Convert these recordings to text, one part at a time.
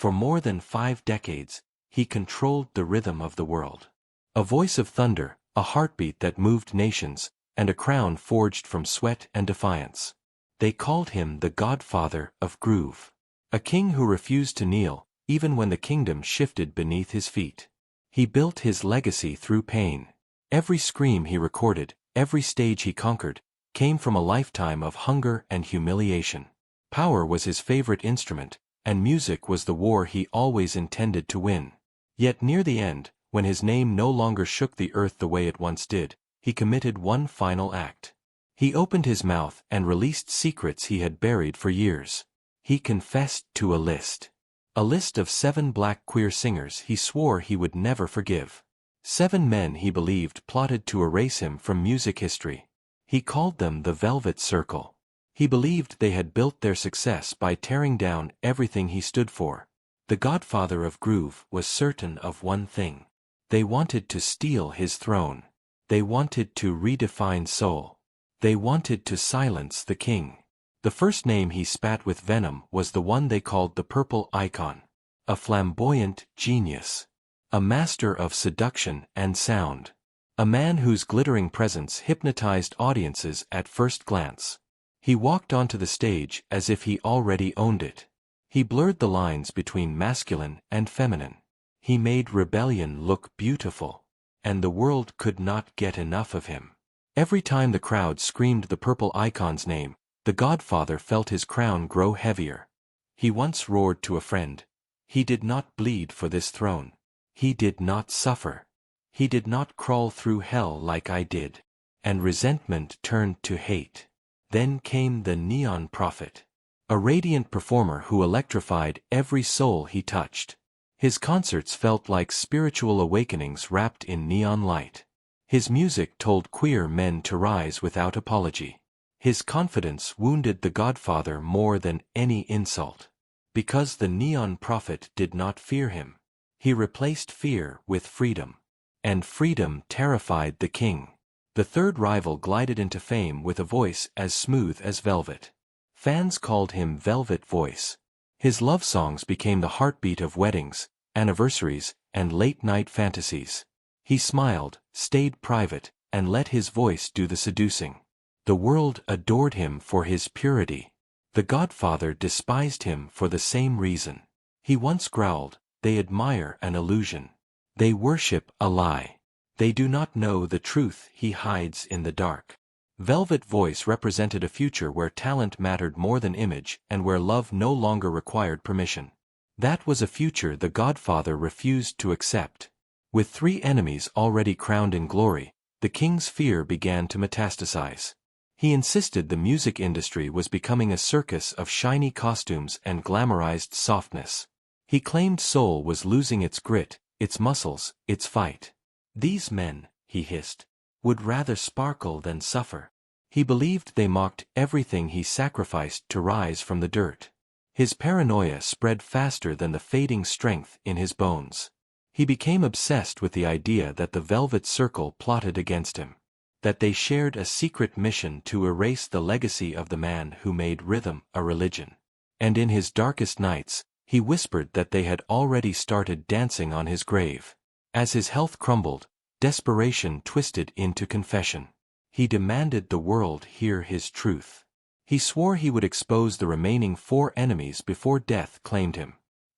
For more than 5 decades, he controlled the rhythm of the world. A voice of thunder, a heartbeat that moved nations, and a crown forged from sweat and defiance. They called him the Godfather of Groove. A king who refused to kneel, even when the kingdom shifted beneath his feet. He built his legacy through pain. Every scream he recorded, every stage he conquered, came from a lifetime of hunger and humiliation. Power was his favorite instrument, and music was the war he always intended to win. Yet near the end, when his name no longer shook the earth the way it once did, he committed one final act. He opened his mouth and released secrets he had buried for years. He confessed to a list. A list of 7 black queer singers he swore he would never forgive. 7 men he believed plotted to erase him from music history. He called them the Velvet Circle. He believed they had built their success by tearing down everything he stood for. The Godfather of Groove was certain of one thing. They wanted to steal his throne. They wanted to redefine soul. They wanted to silence the king. The first name he spat with venom was the one they called the Purple Icon. A flamboyant genius. A master of seduction and sound. A man whose glittering presence hypnotized audiences at first glance. He walked onto the stage as if he already owned it. He blurred the lines between masculine and feminine. He made rebellion look beautiful. And the world could not get enough of him. Every time the crowd screamed the Purple Icon's name, the Godfather felt his crown grow heavier. He once roared to a friend, "He did not bleed for this throne. He did not suffer. He did not crawl through hell like I did." And resentment turned to hate. Then came the Neon Prophet. A radiant performer who electrified every soul he touched. His concerts felt like spiritual awakenings wrapped in neon light. His music told queer men to rise without apology. His confidence wounded the Godfather more than any insult. Because the Neon Prophet did not fear him. He replaced fear with freedom. And freedom terrified the king. The third rival glided into fame with a voice as smooth as velvet. Fans called him Velvet Voice. His love songs became the heartbeat of weddings, anniversaries, and late-night fantasies. He smiled, stayed private, and let his voice do the seducing. The world adored him for his purity. The Godfather despised him for the same reason. He once growled, "They admire an illusion. They worship a lie. They do not know the truth he hides in the dark." Velvet Voice represented a future where talent mattered more than image and where love no longer required permission. That was a future the Godfather refused to accept. With 3 enemies already crowned in glory, the king's fear began to metastasize. He insisted the music industry was becoming a circus of shiny costumes and glamorized softness. He claimed soul was losing its grit, its muscles, its fight. "These men," he hissed, "would rather sparkle than suffer." He believed they mocked everything he sacrificed to rise from the dirt. His paranoia spread faster than the fading strength in his bones. He became obsessed with the idea that the Velvet Circle plotted against him. That they shared a secret mission to erase the legacy of the man who made rhythm a religion. And in his darkest nights, he whispered that they had already started dancing on his grave. As his health crumbled, desperation twisted into confession. He demanded the world hear his truth. He swore he would expose the remaining 4 enemies before death claimed him.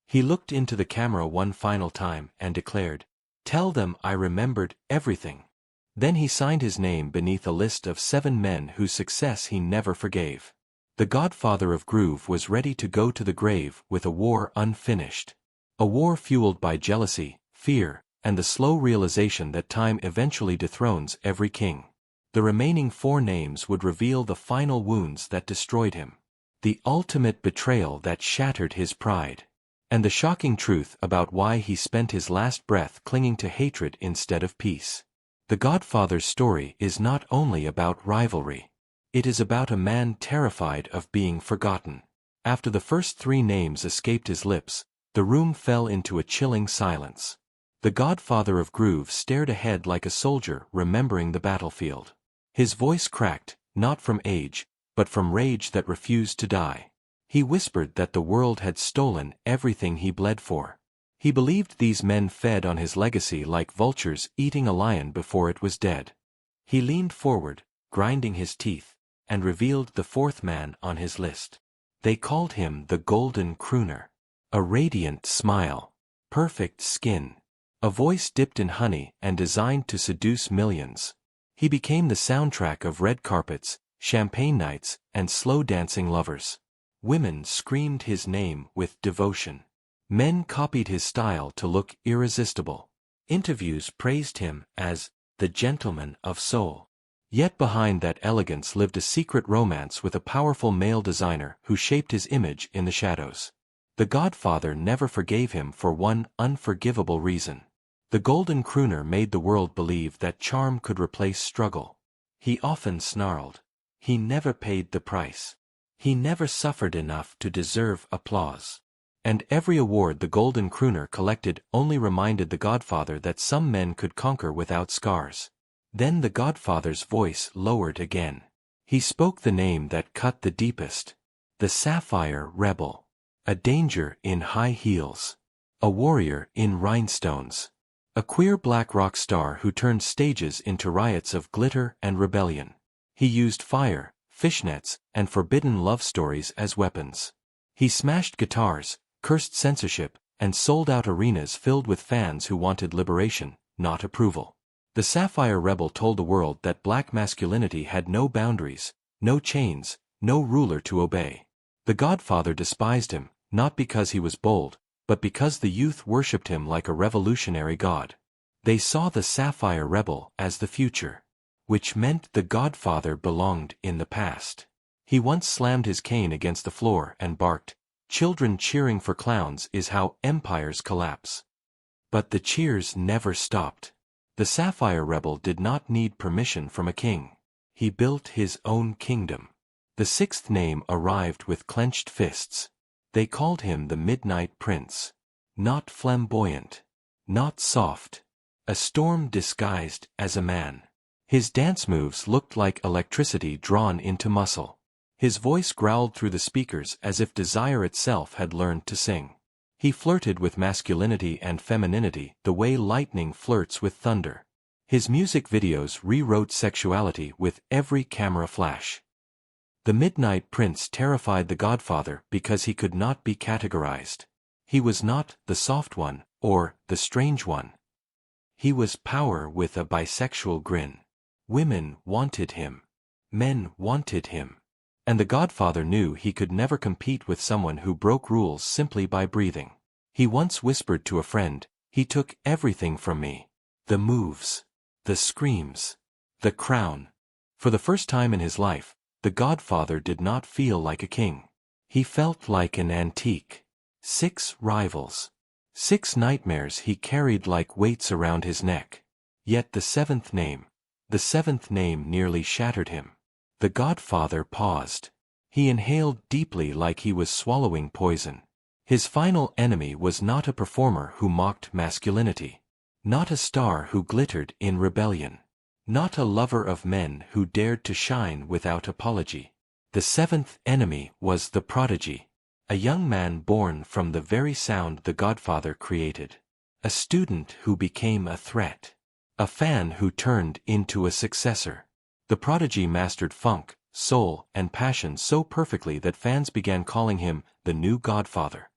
He looked into the camera one final time and declared, "Tell them I remembered everything." Then he signed his name beneath a list of 7 men whose success he never forgave. The Godfather of Groove was ready to go to the grave with a war unfinished. A war fueled by jealousy, fear, and the slow realization that time eventually dethrones every king. The remaining 4 names would reveal the final wounds that destroyed him. The ultimate betrayal that shattered his pride. And the shocking truth about why he spent his last breath clinging to hatred instead of peace. The Godfather's story is not only about rivalry. It is about a man terrified of being forgotten. After the first 3 names escaped his lips, the room fell into a chilling silence. The Godfather of Groove stared ahead like a soldier remembering the battlefield. His voice cracked, not from age, but from rage that refused to die. He whispered that the world had stolen everything he bled for. He believed these men fed on his legacy like vultures eating a lion before it was dead. He leaned forward, grinding his teeth, and revealed the fourth man on his list. They called him the Golden Crooner. A radiant smile, perfect skin, a voice dipped in honey and designed to seduce millions. He became the soundtrack of red carpets, champagne nights, and slow dancing lovers. Women screamed his name with devotion. Men copied his style to look irresistible. Interviews praised him as the gentleman of soul. Yet behind that elegance lived a secret romance with a powerful male designer who shaped his image in the shadows. The Godfather never forgave him for one unforgivable reason. The Golden Crooner made the world believe that charm could replace struggle. He often snarled. He never paid the price. He never suffered enough to deserve applause. And every award the Golden Crooner collected only reminded the Godfather that some men could conquer without scars. Then the Godfather's voice lowered again. He spoke the name that cut the deepest. The Sapphire Rebel. A danger in high heels. A warrior in rhinestones. A queer black rock star who turned stages into riots of glitter and rebellion. He used fire, fishnets, and forbidden love stories as weapons. He smashed guitars, cursed censorship, and sold out arenas filled with fans who wanted liberation, not approval. The Sapphire Rebel told the world that black masculinity had no boundaries, no chains, no ruler to obey. The Godfather despised him, not because he was bold, but because the youth worshipped him like a revolutionary god. They saw the Sapphire Rebel as the future, which meant the Godfather belonged in the past. He once slammed his cane against the floor and barked, "Children cheering for clowns is how empires collapse." But the cheers never stopped. The Sapphire Rebel did not need permission from a king. He built his own kingdom. The sixth name arrived with clenched fists. They called him the Midnight Prince. Not flamboyant. Not soft. A storm disguised as a man. His dance moves looked like electricity drawn into muscle. His voice growled through the speakers as if desire itself had learned to sing. He flirted with masculinity and femininity the way lightning flirts with thunder. His music videos rewrote sexuality with every camera flash. The Midnight Prince terrified the Godfather because he could not be categorized. He was not the soft one or the strange one. He was power with a bisexual grin. Women wanted him. Men wanted him. And the Godfather knew he could never compete with someone who broke rules simply by breathing. He once whispered to a friend, "He took everything from me. The moves. The screams. The crown." For the first time in his life, the Godfather did not feel like a king. He felt like an antique. 6 rivals. 6 nightmares he carried like weights around his neck. Yet the seventh name nearly shattered him. The Godfather paused. He inhaled deeply like he was swallowing poison. His final enemy was not a performer who mocked masculinity. Not a star who glittered in rebellion. Not a lover of men who dared to shine without apology. The seventh enemy was the prodigy. A young man born from the very sound the Godfather created. A student who became a threat. A fan who turned into a successor. The prodigy mastered funk, soul, and passion so perfectly that fans began calling him the new Godfather.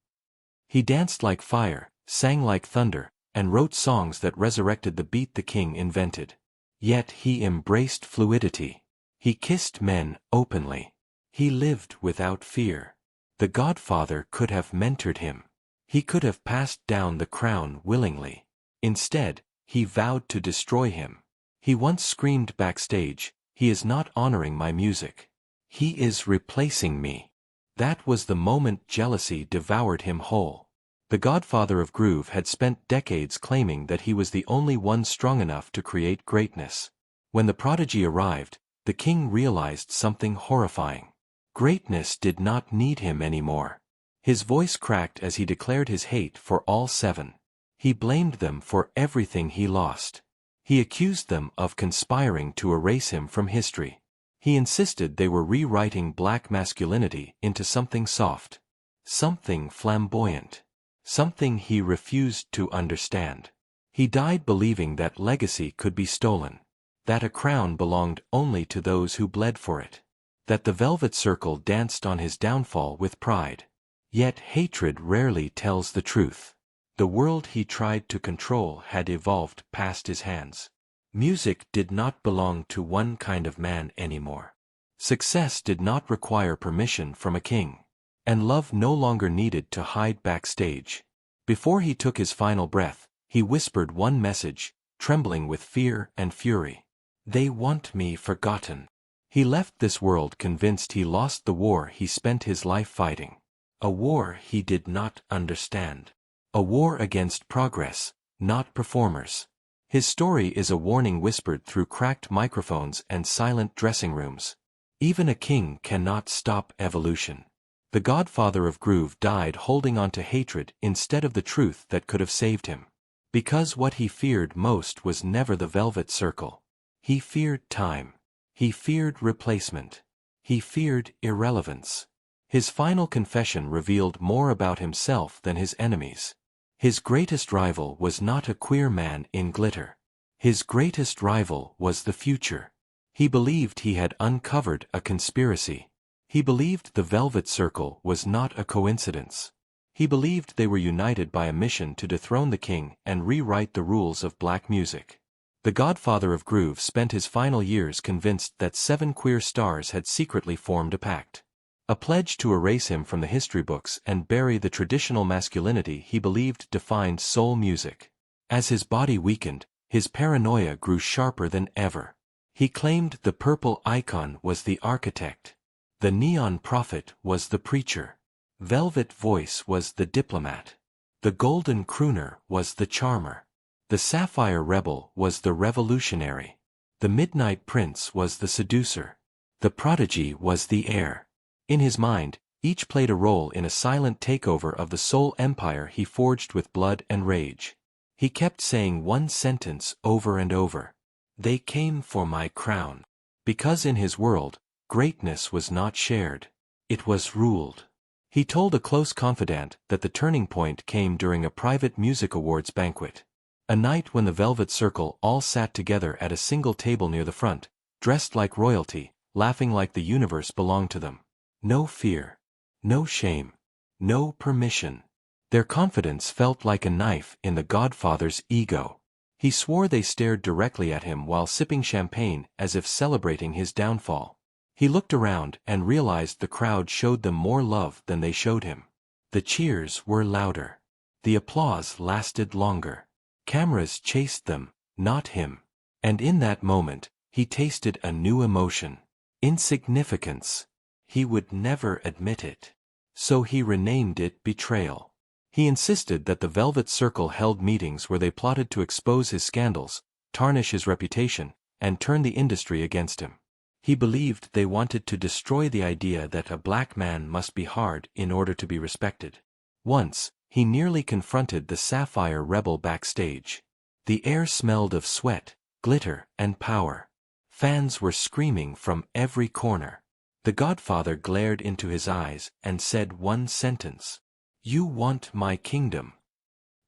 He danced like fire, sang like thunder, and wrote songs that resurrected the beat the king invented. Yet he embraced fluidity. He kissed men openly. He lived without fear. The Godfather could have mentored him. He could have passed down the crown willingly. Instead, he vowed to destroy him. He once screamed backstage, "He is not honoring my music. He is replacing me." That was the moment jealousy devoured him whole. The Godfather of Groove had spent decades claiming that he was the only one strong enough to create greatness. When the prodigy arrived, the king realized something horrifying. Greatness did not need him anymore. His voice cracked as he declared his hate for all 7. He blamed them for everything he lost. He accused them of conspiring to erase him from history. He insisted they were rewriting black masculinity into something soft, something flamboyant, something he refused to understand. He died believing that legacy could be stolen, that a crown belonged only to those who bled for it, that the Velvet Circle danced on his downfall with pride. Yet hatred rarely tells the truth. The world he tried to control had evolved past his hands. Music did not belong to one kind of man anymore. Success did not require permission from a king. And love no longer needed to hide backstage. Before he took his final breath, he whispered one message, trembling with fear and fury. "They want me forgotten." He left this world convinced he lost the war he spent his life fighting. A war he did not understand. A war against progress, not performers. His story is a warning whispered through cracked microphones and silent dressing rooms. Even a king cannot stop evolution. The Godfather of Groove died holding on to hatred instead of the truth that could have saved him. Because what he feared most was never the Velvet Circle. He feared time. He feared replacement. He feared irrelevance. His final confession revealed more about himself than his enemies. His greatest rival was not a queer man in glitter. His greatest rival was the future. He believed he had uncovered a conspiracy. He believed the Velvet Circle was not a coincidence. He believed they were united by a mission to dethrone the king and rewrite the rules of black music. The Godfather of Groove spent his final years convinced that 7 queer stars had secretly formed a pact. A pledge to erase him from the history books and bury the traditional masculinity he believed defined soul music. As his body weakened, his paranoia grew sharper than ever. He claimed the purple icon was the architect. The neon prophet was the preacher. Velvet voice was the diplomat. The golden crooner was the charmer. The sapphire rebel was the revolutionary. The midnight prince was the seducer. The prodigy was the heir. In his mind, each played a role in a silent takeover of the soul empire he forged with blood and rage. He kept saying one sentence over and over. "They came for my crown." Because in his world, greatness was not shared. It was ruled. He told a close confidant that the turning point came during a private music awards banquet. A night when the Velvet Circle all sat together at a single table near the front, dressed like royalty, laughing like the universe belonged to them. No fear. No shame. No permission. Their confidence felt like a knife in the Godfather's ego. He swore they stared directly at him while sipping champagne as if celebrating his downfall. He looked around and realized the crowd showed them more love than they showed him. The cheers were louder. The applause lasted longer. Cameras chased them, not him. And in that moment, he tasted a new emotion. Insignificance. He would never admit it. So he renamed it betrayal. He insisted that the Velvet Circle held meetings where they plotted to expose his scandals, tarnish his reputation, and turn the industry against him. He believed they wanted to destroy the idea that a black man must be hard in order to be respected. Once, he nearly confronted the sapphire rebel backstage. The air smelled of sweat, glitter, and power. Fans were screaming from every corner. The Godfather glared into his eyes and said one sentence. "You want my kingdom."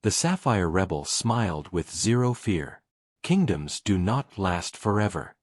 The sapphire rebel smiled with zero fear. Kingdoms do not last forever.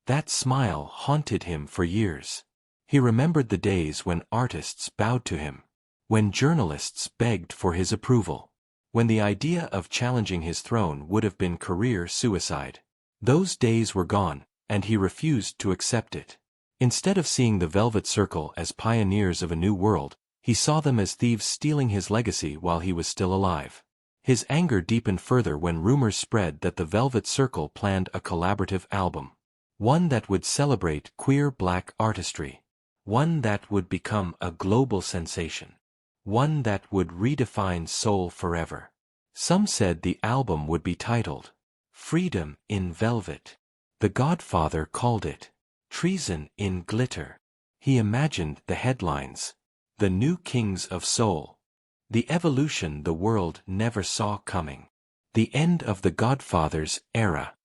That smile haunted him for years. He remembered the days when artists bowed to him, when journalists begged for his approval, when the idea of challenging his throne would have been career suicide. Those days were gone, and he refused to accept it. Instead of seeing the Velvet Circle as pioneers of a new world, he saw them as thieves stealing his legacy while he was still alive. His anger deepened further when rumors spread that the Velvet Circle planned a collaborative album. One that would celebrate queer black artistry. One that would become a global sensation. One that would redefine soul forever. Some said the album would be titled Freedom in Velvet. The Godfather called it Treason in Glitter. He imagined the headlines. The New Kings of Soul. The evolution the world never saw coming. The end of the Godfather's era.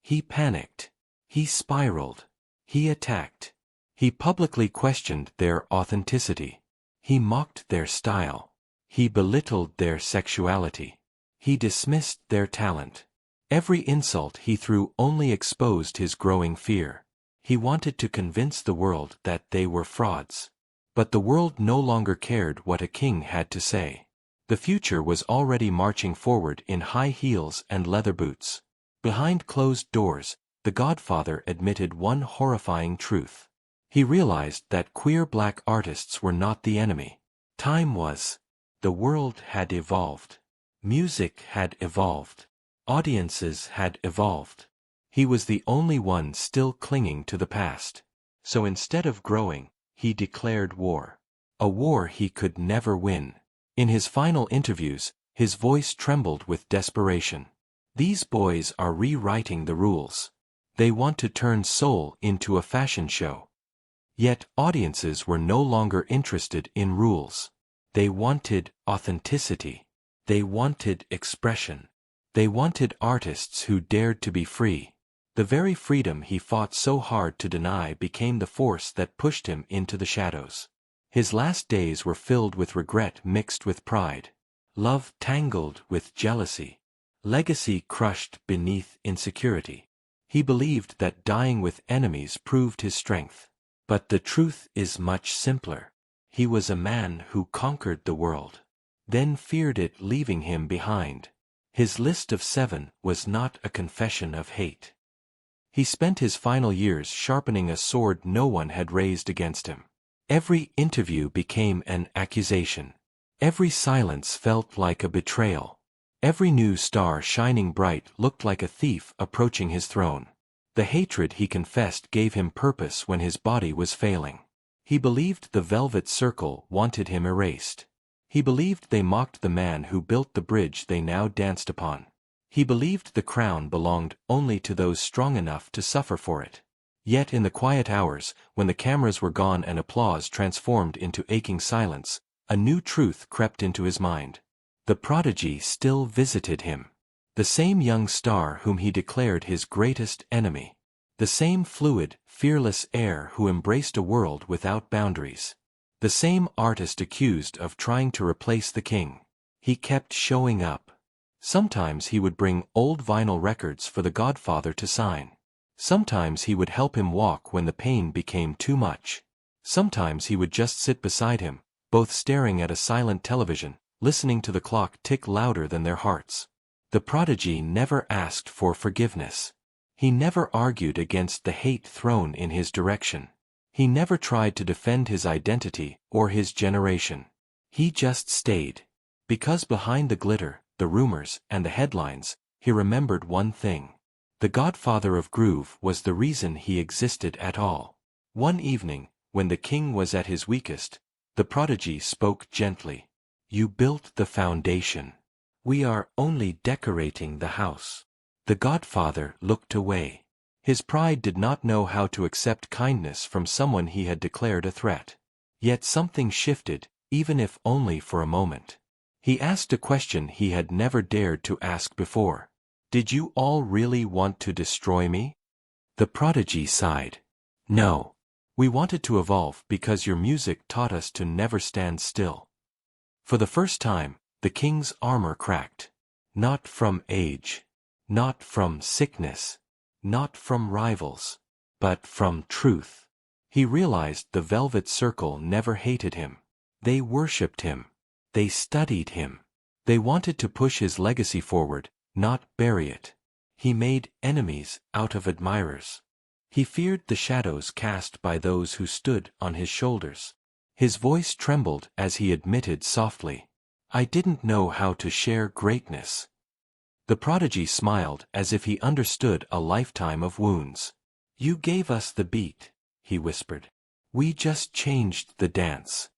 He panicked. He spiraled. He attacked. He publicly questioned their authenticity. He mocked their style. He belittled their sexuality. He dismissed their talent. Every insult he threw only exposed his growing fear. He wanted to convince the world that they were frauds. But the world no longer cared what a king had to say. The future was already marching forward in high heels and leather boots. Behind closed doors, the Godfather admitted one horrifying truth. He realized that queer black artists were not the enemy. Time was. The world had evolved. Music had evolved. Audiences had evolved. He was the only one still clinging to the past. So instead of growing, he declared war. A war he could never win. In his final interviews, his voice trembled with desperation. These boys are rewriting the rules. They want to turn soul into a fashion show. Yet audiences were no longer interested in rules. They wanted authenticity. They wanted expression. They wanted artists who dared to be free. The very freedom he fought so hard to deny became the force that pushed him into the shadows. His last days were filled with regret mixed with pride. Love tangled with jealousy. Legacy crushed beneath insecurity. He believed that dying with enemies proved his strength. But the truth is much simpler. He was a man who conquered the world, then feared it leaving him behind. His list of 7 was not a confession of hate. He spent his final years sharpening a sword no one had raised against him. Every interview became an accusation. Every silence felt like a betrayal. Every new star shining bright looked like a thief approaching his throne. The hatred he confessed gave him purpose when his body was failing. He believed the Velvet Circle wanted him erased. He believed they mocked the man who built the bridge they now danced upon. He believed the crown belonged only to those strong enough to suffer for it. Yet in the quiet hours, when the cameras were gone and applause transformed into aching silence, a new truth crept into his mind. The prodigy still visited him. The same young star whom he declared his greatest enemy. The same fluid, fearless heir who embraced a world without boundaries. The same artist accused of trying to replace the king. He kept showing up. Sometimes he would bring old vinyl records for the Godfather to sign. Sometimes he would help him walk when the pain became too much. Sometimes he would just sit beside him, both staring at a silent television, listening to the clock tick louder than their hearts. The prodigy never asked for forgiveness. He never argued against the hate thrown in his direction. He never tried to defend his identity or his generation. He just stayed. Because behind the glitter, the rumors, and the headlines, he remembered one thing. The Godfather of Groove was the reason he existed at all. One evening, when the king was at his weakest, the prodigy spoke gently. "You built the foundation. We are only decorating the house." The Godfather looked away. His pride did not know how to accept kindness from someone he had declared a threat. Yet something shifted, even if only for a moment. He asked a question he had never dared to ask before. "Did you all really want to destroy me?" The prodigy sighed. "No. We wanted to evolve because your music taught us to never stand still." For the first time, the king's armor cracked. Not from age. Not from sickness. Not from rivals. But from truth. He realized the Velvet Circle never hated him. They worshipped him. They studied him. They wanted to push his legacy forward, not bury it. He made enemies out of admirers. He feared the shadows cast by those who stood on his shoulders. His voice trembled as he admitted softly, "I didn't know how to share greatness." The prodigy smiled as if he understood a lifetime of wounds. "You gave us the beat," he whispered. "We just changed the dance."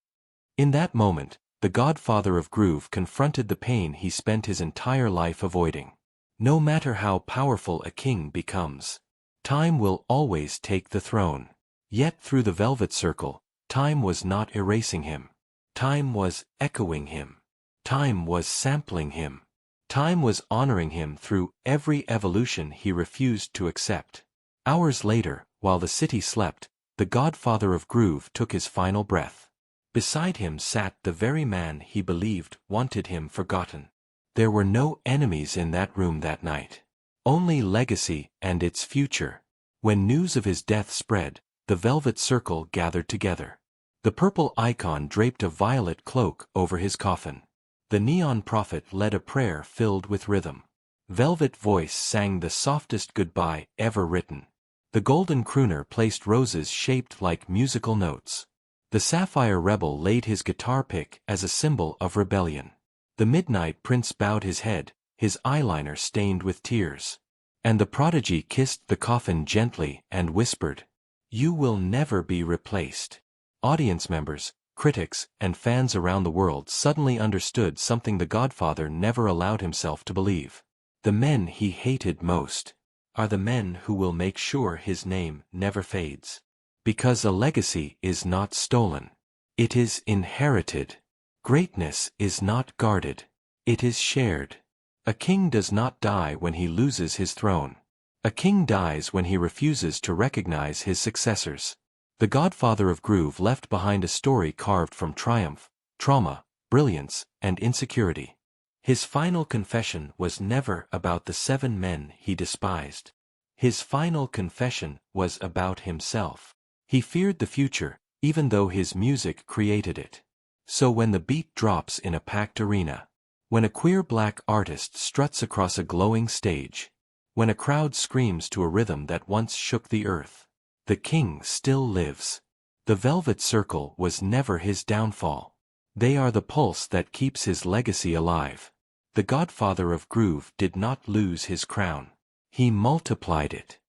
In that moment, the Godfather of Groove confronted the pain he spent his entire life avoiding. No matter how powerful a king becomes, time will always take the throne. Yet through the Velvet Circle, time was not erasing him. Time was echoing him. Time was sampling him. Time was honoring him through every evolution he refused to accept. Hours later, while the city slept, the Godfather of Groove took his final breath. Beside him sat the very man he believed wanted him forgotten. There were no enemies in that room that night. Only legacy and its future. When news of his death spread, the velvet circle gathered together. The purple icon draped a violet cloak over his coffin. The neon prophet led a prayer filled with rhythm. Velvet voice sang the softest goodbye ever written. The golden crooner placed roses shaped like musical notes. The sapphire rebel laid his guitar pick as a symbol of rebellion. The midnight prince bowed his head, his eyeliner stained with tears. And the prodigy kissed the coffin gently and whispered, "You will never be replaced." Audience members, critics, and fans around the world suddenly understood something the Godfather never allowed himself to believe. The men he hated most are the men who will make sure his name never fades. Because a legacy is not stolen. It is inherited. Greatness is not guarded. It is shared. A king does not die when he loses his throne. A king dies when he refuses to recognize his successors. The Godfather of Groove left behind a story carved from triumph, trauma, brilliance, and insecurity. His final confession was never about the 7 men he despised. His final confession was about himself. He feared the future, even though his music created it. So when the beat drops in a packed arena, when a queer black artist struts across a glowing stage, when a crowd screams to a rhythm that once shook the earth, the king still lives. The velvet circle was never his downfall. They are the pulse that keeps his legacy alive. The Godfather of Groove did not lose his crown. He multiplied it.